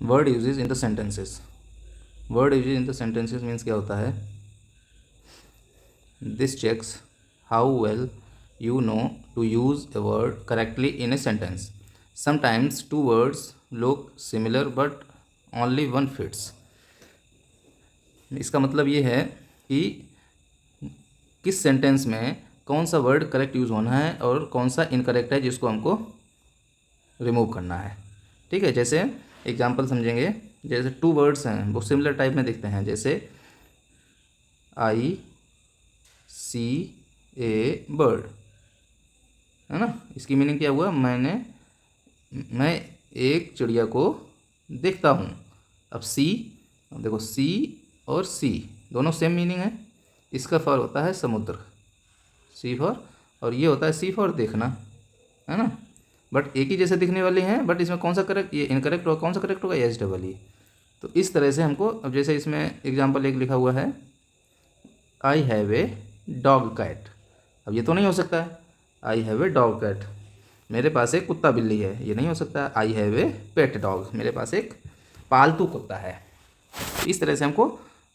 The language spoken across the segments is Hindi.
Word usage in the sentences. Word usage in the sentences means क्या होता है, this checks how well you know to use a word correctly in a sentence. Sometimes two words look similar but only one fits. इसका मतलब ये है कि किस सेंटेंस में कौन सा वर्ड करेक्ट यूज़ होना है और कौन सा इनकरेक्ट है जिसको हमको रिमूव करना है। ठीक है, जैसे एग्जांपल समझेंगे। जैसे टू वर्ड्स हैं वो सिमिलर टाइप में दिखते हैं, जैसे आई सी ए बर्ड, है ना। इसकी मीनिंग क्या हुआ, मैं एक चिड़िया को देखता हूँ। अब सी, अब देखो सी और सी दोनों सेम मीनिंग है। इसका फॉर होता है समुद्र, सी फॉर, और ये होता है सी फॉर देखना, है ना। बट एक ही जैसे दिखने वाले हैं, बट इसमें कौन सा करेक्ट, ये इनकरेक्ट होगा, कौन सा करेक्ट होगा, एच डबल ई। तो इस तरह से हमको, अब जैसे इसमें एग्जाम्पल एक लिखा हुआ है, I have a dog cat. अब ये तो नहीं हो सकता है, I have a dog cat, मेरे पास एक कुत्ता बिल्ली है, ये नहीं हो सकता। आई हैव ए पेट डॉग, मेरे पास एक पालतू कुत्ता है। इस तरह से हमको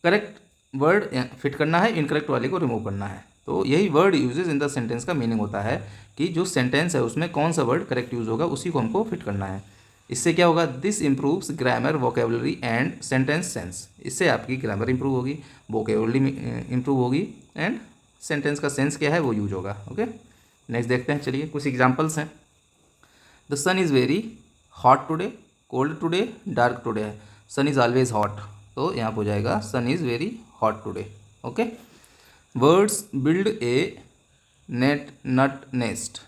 करेक्ट वर्ड फिट करना है, इनकरेक्ट वाले को रिमूव करना है। तो यही word usage in the sentence का मीनिंग होता है कि जो सेंटेंस है उसमें कौन सा वर्ड करेक्ट यूज़ होगा उसी को हमको फिट करना है। इससे क्या होगा, this improves grammar, vocabulary and sentence sense. इससे आपकी ग्रामर इंप्रूव होगी, वोकेबलरी इंप्रूव होगी, एंड सेंटेंस का सेंस क्या है वो यूज होगा। ओके, नेक्स्ट देखते हैं, चलिए कुछ एग्जाम्पल्स हैं। The sun is very hot today, cold today, dark today है। सन इज़ ऑलवेज हॉट, तो यहाँ पर हो जाएगा sun is very hot today. Okay, birds build a net nut nest,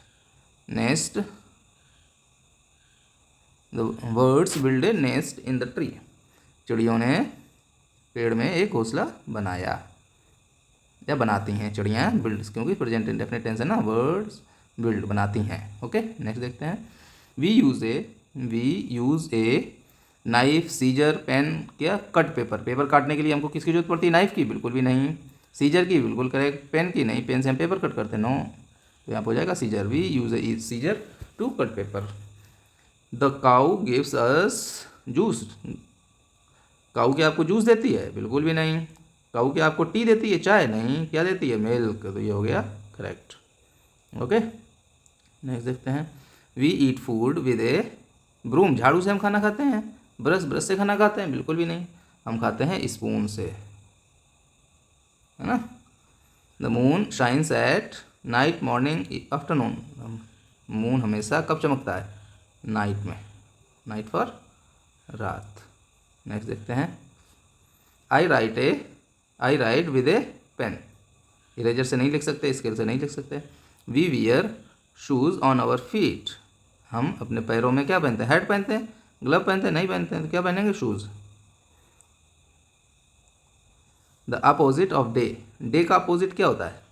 nest, the birds build a nest in the tree. चिड़ियों ने पेड़ में एक घोंसला बनाया, या बनाती हैं चिड़ियाँ, बिल्ड क्योंकि प्रेजेंट इंडेफिनिट टेंस है ना, वर्ड्स बिल्ड बनाती हैं। ओके, नेक्स्ट देखते हैं। We use a knife, scissor, pen, क्या, कट पेपर। पेपर काटने के लिए हमको किसकी जरूरत पड़ती है, नाइफ की, बिल्कुल भी नहीं। सीजर की, बिल्कुल करेक्ट। पेन की नहीं, पेन से हम पेपर कट करते हैं, नो। तो यहाँ पर हो जाएगा scissor, we use a scissor to cut paper. The cow gives us juice, cow क्या आपको जूस देती है, बिल्कुल भी नहीं। काऊ क्या आपको टी देती है, चाय, नहीं। क्या देती है, मिल्क, तो ये हो गया करेक्ट। ओके, नेक्स्ट देखते हैं। We eat food with a broom, झाड़ू से हम खाना खाते हैं। ब्रश से खाना खाते हैं, बिल्कुल भी नहीं, हम खाते हैं स्पून से, है ना। The moon shines at night, morning, afternoon. Moon हमेशा कब चमकता है, नाइट में, नाइट फॉर रात। नेक्स्ट देखते हैं। I write with a pen, eraser से नहीं लिख सकते, स्केल से नहीं लिख सकते। We wear shoes on our feet, हम अपने पैरों में क्या पहनते हैं, हैट पहनते हैं, ग्लव पहनते हैं, नहीं पहनते हैं, तो क्या पहनेंगे, shoes. The opposite of day, day का अपोजिट क्या होता है,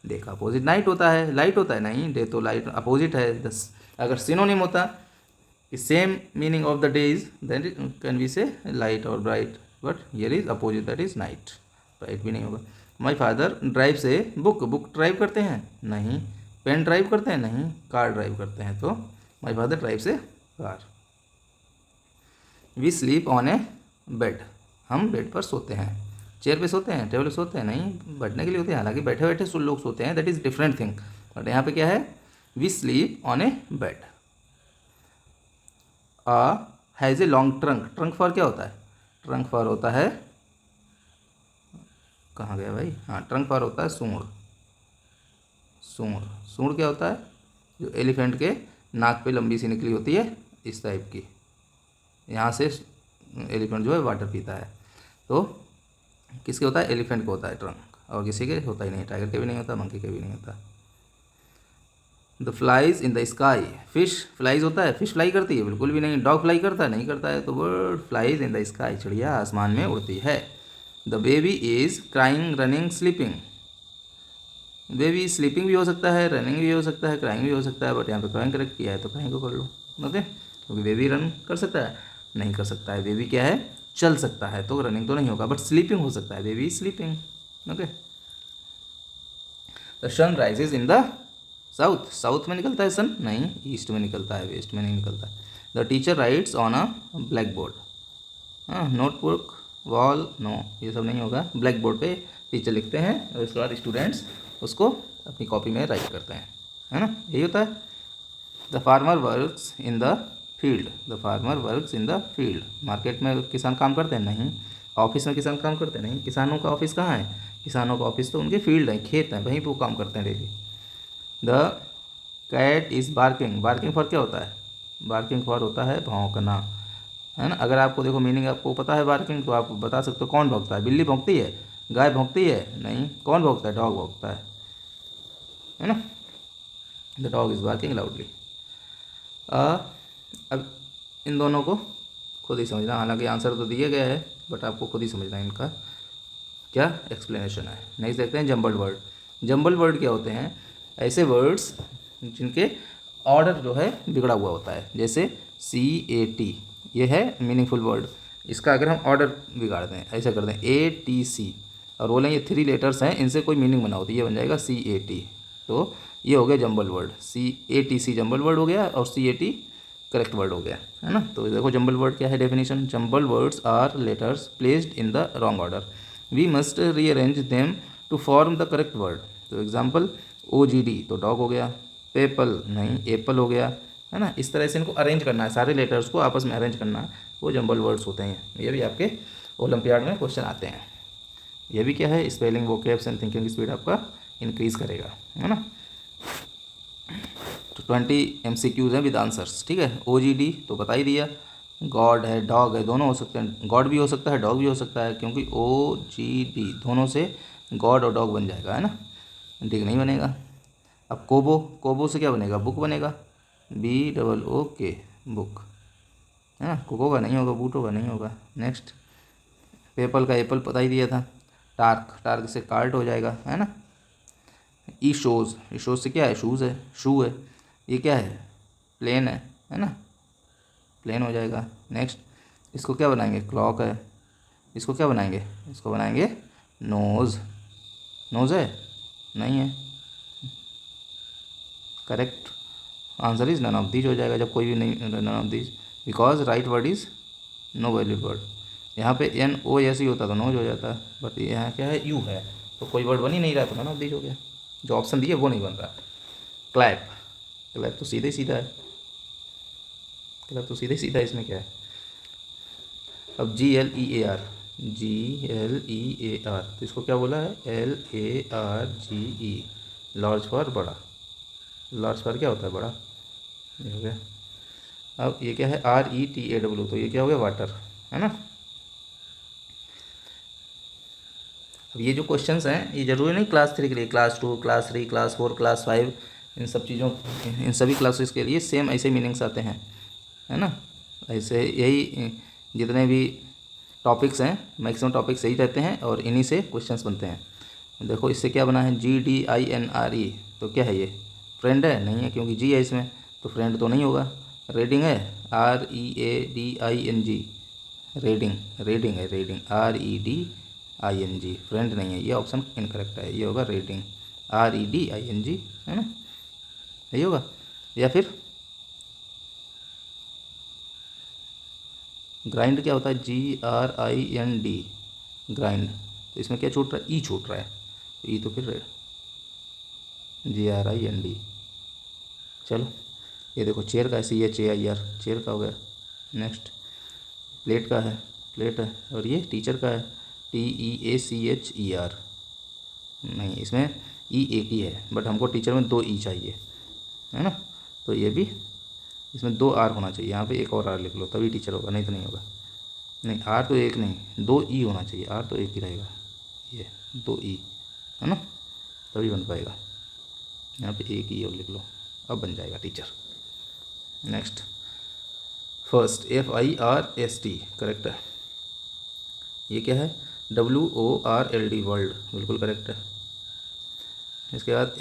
डे का अपोजिट नाइट होता है, लाइट होता है, नहीं, डे तो लाइट अपोजिट है। दस अगर सिनोनिम होता कि same meaning of the day is, then can we say light और bright, but here is opposite, that is night, bright भी नहीं होगा। My father drives book, book drive करते हैं, नहीं। पेन ड्राइव करते हैं, नहीं। कार ड्राइव करते हैं, तो my father drives car. We sleep on a bed, हम बेड पर सोते हैं। चेयर पे सोते हैं, टेबल पे सोते हैं, नहीं, बैठने के लिए होते हैं, हालांकि बैठे बैठे लोग सोते हैं, that is different thing. But यहाँ पे क्या है, we sleep on a bed. Has a long trunk, trunk for क्या होता है, ट्रंक फॉर होता है, कहाँ गया भाई, हाँ, ट्रंक फॉर होता है सूंड। सूंड, सूंड क्या होता है, जो एलिफेंट के नाक पे लंबी सी निकली होती है, इस टाइप की, यहाँ से एलिफेंट जो है वाटर पीता है, तो किसके होता है, एलिफेंट को होता है ट्रंक, और किसी के होता ही नहीं, टाइगर के भी नहीं होता, मंकी के भी नहीं होता। The flies in the sky, fish flies होता है, फिश फ्लाई करती है, बिल्कुल भी नहीं। डॉग फ्लाई करता है, नहीं करता है, तो bird flies in the sky, चिड़िया आसमान में उड़ती है। The baby is crying, running, sleeping, baby sleeping भी हो सकता है, रनिंग भी हो सकता है, क्राइंग भी हो सकता है, बट यहाँ पे क्राइंग करेक्ट किया है तो क्राइंग को कर लो। ओके, क्योंकि बेबी रन कर सकता है, नहीं कर सकता है। बेबी क्या है, चल सकता है, तो रनिंग तो नहीं होगा, बट स्लीपिंग हो सकता है, baby sleeping. Okay, the sun rises in the south, south में निकलता है सन, नहीं, ईस्ट में निकलता है, वेस्ट में नहीं निकलता है। The teacher rights on a black board. हाँ, नोटबुक, वॉल, नो, ये सब नहीं होगा। ब्लैक बोर्ड पे टीचर लिखते हैं और उसके बाद स्टूडेंट्स उसको अपनी कॉपी में राइट करते हैं, है ना, यही होता है। The farmer works in the field. The farmer works in the field. Market में किसान काम करते हैं? नहीं। ऑफिस में किसान काम करते हैं? नहीं। किसानों का ऑफिस कहाँ है? किसानों का ऑफिस तो उनके फील्ड है, खेत हैं, वहीं पर वो काम करते हैं daily. The cat is barking. Barking for क्या होता है? बार्किंग फॉर होता है भौंकना, है ना। अगर आपको देखो मीनिंग आपको पता है बार्किंग, तो आप बता सकते हो कौन भौंकता है। बिल्ली भौंकती है? गाय भौंकती है? नहीं। कौन भौंकता है? डॉग भौंकता है ना। The dog is barking loudly. अब इन दोनों को खुद ही समझना, हालांकि आंसर तो दिया गया है बट आपको खुद ही समझना है इनका क्या एक्सप्लेनेशन है। नेक्स्ट देखते हैं जंबल्ड वर्ड। जंबल्ड वर्ड क्या होते हैं? ऐसे वर्ड्स जिनके ऑर्डर जो है बिगड़ा हुआ होता है, जैसे CAT, ये है मीनिंगफुल वर्ड। इसका अगर हम ऑर्डर बिगाड़ दें, ऐसा कर दें ATC और बोलें ये 3 लेटर्स हैं, इनसे कोई मीनिंग बनाओ, तो ये बन जाएगा CAT। तो ये हो गया jumble word. CATC jumble word हो गया और CAT करेक्ट वर्ड हो गया, है ना। तो देखो जंबल वर्ड क्या है definition. Jumble words are letters placed in the wrong order, we must rearrange them to form the correct word. तो एग्जाम्पल OGD तो डॉग हो गया, पेपल नहीं एप्पल हो गया, है ना। इस तरह से इनको अरेंज करना है, सारे लेटर्स को आपस में अरेंज करना है, वो जंबल वर्ड्स होते हैं। ये भी आपके ओलंपियाड में क्वेश्चन आते हैं। ये भी क्या है, spelling, vocabs and thinking speed आपका इंक्रीज करेगा, है ना। तो 20 MCQs हैं विद आंसर्स, ठीक है। OGD तो बता ही दिया, गॉड है, डॉग है, दोनों हो सकते हैं, गॉड भी हो सकता है, डॉग भी हो सकता है, क्योंकि OGD दोनों से गॉड और डॉग बन जाएगा, है ना, ठीक नहीं बनेगा। अब कोबो, कोबो से क्या बनेगा? बुक बनेगा, BOOK बुक, है ना। कोको का नहीं होगा, बूटो का नहीं होगा। नेक्स्ट पेपल का एप्पल पता ही दिया था। टार्क, टार्क से कार्ट हो जाएगा, है ना। ई शोज़, ई शोज़ से क्या है? शूज़ है, शू है। ये क्या है? प्लेन है ना, प्लेन हो जाएगा। नेक्स्ट इसको क्या बनाएंगे? क्लॉक है। इसको क्या बनाएंगे? इसको बनाएंगे नोज़। नोज़ है? नहीं है। Correct answer is none of these हो जाएगा, जब कोई भी नहीं, none of these, because right word is no valid word. यहाँ पे NOS ही होता तो नोज हो जाता, बट यहाँ क्या है? यू है, तो कोई वर्ड बन ही नहीं रहा, तो नन ऑफ दीज हो गया। जो ऑप्शन दिए वो नहीं बन रहा। क्लैप, क्लैप तो सीधे सीधा है, क्लैप तो सीधे सीधा है, इसमें क्या है? अब GLEAR, GLEAR, तो इसको क्या बोला है? LARGE, लार्ज फॉर बड़ा। लार्ज फॉर क्या होता है? बड़ा, ये हो गया। अब ये क्या है? RETAW, तो ये क्या हो गया? वाटर, है ना। अब ये जो क्वेश्चंस हैं ये ज़रूरी नहीं क्लास 3 के लिए, क्लास 2, क्लास 3, क्लास 4, क्लास 5, इन सब चीज़ों, इन सभी क्लासेस के लिए सेम ऐसे मीनिंग्स आते हैं, है ना। ऐसे यही जितने भी टॉपिक्स हैं, मैक्सिमम टॉपिक्स यही रहते हैं और इन्हीं से क्वेश्चंस बनते हैं। देखो इससे क्या बना है? GDINRE, तो क्या है ये? फ्रेंड है? नहीं है, क्योंकि जी है इसमें, तो फ्रेंड तो नहीं होगा। रीडिंग है? READING, रीडिंग, रीडिंग है, रीडिंग, REDING, फ्रेंड नहीं है, ये ऑप्शन इनकरेक्ट है, ये होगा रीडिंग, REDING, है ना, यही होगा। या फिर ग्राइंड क्या होता है? GRIND, ग्राइंड, तो इसमें क्या छूट रहा है? ई छूट रहा है, तो ई तो फिर GRIND। चलो ये देखो चेयर का है, CHAIR, चेयर का हो गया। नेक्स्ट प्लेट का है, प्लेट है, और ये टीचर का है, TEACHER, नहीं इसमें ई एक ही है, बट हमको टीचर में 2 ई चाहिए, है ना। तो ये भी इसमें 2 R होना चाहिए, यहाँ पे एक और R लिख लो तभी टीचर होगा, नहीं तो नहीं होगा। नहीं R तो एक नहीं, 2 ई होना चाहिए, R तो एक ही रहेगा, ये 2 ई, है ना, तभी बन पाएगा। यहाँ पे एक ई और लिख लो, अब बन जाएगा teacher. Next first, FIRST, correct है। ये क्या है? WORLD, वर्ल्ड, बिल्कुल करेक्ट है। इसके बाद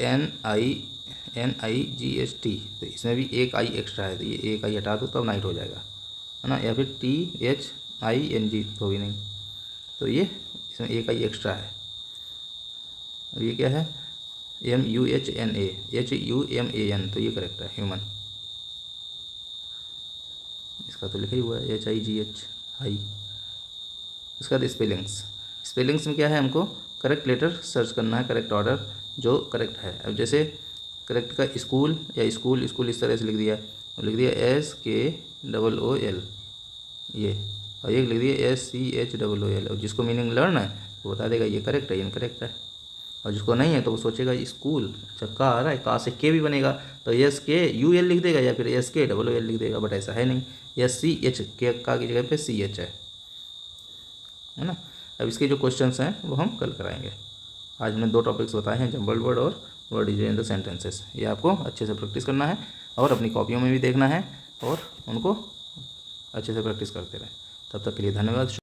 NIGHT, तो इसमें भी एक आई एक्स्ट्रा है, तो ये एक आई हटा दो तब नाइट हो जाएगा, है ना। या फिर THING, तो भी नहीं, तो ये इसमें एक आई एक्स्ट्रा है। अब ये क्या है? MUHNA, HUMAN, तो ये करेक्ट है, ह्यूमन। इसका तो लिखा ही हुआ है HIGH हाई। इसके बाद स्पेलिंग्स में क्या है, हमको करेक्ट लेटर सर्च करना है, करेक्ट ऑर्डर जो करेक्ट है। अब जैसे करेक्ट का स्कूल या स्कूल इस तरह से लिख दिया SKOOL ये, और एक लिख दिया SCHOOL। और जिसको मीनिंग लर्न है वो बता देगा ये करेक्ट है ये इनकरेक्ट है, और जिसको नहीं है तो वो सोचेगा स्कूल, अच्छा का आ रहा है, का से के भी बनेगा तो SKUL लिख देगा या फिर SKOOL लिख देगा, बट ऐसा है नहीं, SCH के का की जगह पे CH है ना। अब इसके जो क्वेश्चंस हैं वो हम कल कराएंगे। आज हमने 2 टॉपिक्स बताए हैं, जम्बल्ड वर्ड और word used in the sentences. ये आपको अच्छे से प्रैक्टिस करना है और अपनी कॉपियों में भी देखना है और उनको अच्छे से प्रैक्टिस करते रहें। तब तक के लिए धन्यवाद।